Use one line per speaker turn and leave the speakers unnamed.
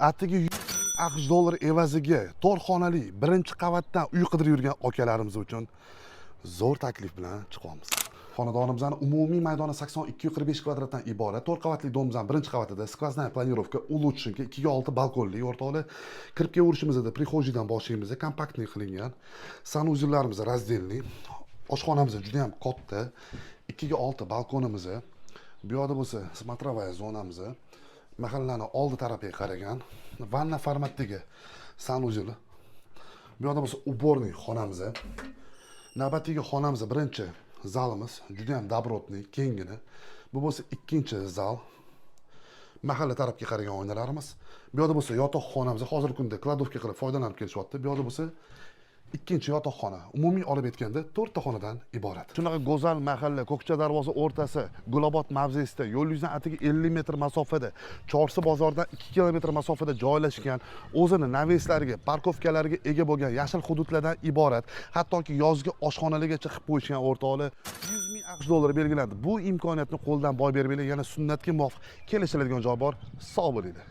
atigi $100 evaziga to'rt xonali birinchi qavatdan uy qidirib yurgan akalarimiz uchun zo'r taklif bilan chiqamiz. Xonadonimizning umumiy maydoni 82-45 kvadratdan iborat. 4 qavatli domimizning birinchi qavatida skvozная planirovka, улучшенка, 2-6 balkonli, o'rtoqli. Kirib kelishimizda prixojidan boshlaymiz, kompaktniy qilingan. Sanuzillarimiz razdelniy. Oshxonamiz juda ham katta. 2-6 balkonimiz. Bu yoqda bo'lsa, смотровая zonamiz. Mahallaning oldi tarafiga qaragan vanna formatdagi sanuzil. Bu yoqda bo'lsa уборный xonamiz. Navbatdagi xonamiz birinchi zalimiz juda ham добротный, kengina. Bu bo'lsa ikkinchi zal. Mahalla tarafga qaragan oynalarimiz. Bu yoqda bo'lsa yotoqxonamiz. Hozirgi kunda kladovka qilib foydalanib kelishyapti. Bu yoqda bo'lsa ikkinchi yotoqxona. Umumiy olib aytganda 4 ta xonadan iborat. Shunaqa go'zal mahalla, Ko'kcha darvoza o'rtasi, Gulobod mavzesida, yo'l yuzidan atigi 50 metr masofada, Chorsi bozoridan 2 kilometr masofada joylashgan, o'zini naveslariga, parkovkalariga ega bo'lgan yashil hududlardan iborat, hattoki yozgi oshxonalargacha qilib qo'yishgan o'rtoqli $100,000 belgilandi. Bu imkoniyatni qo'ldan boy bermaylik, yana sunnatga muvofiq kelishiladigan joy bor. Sog' bo'linglar.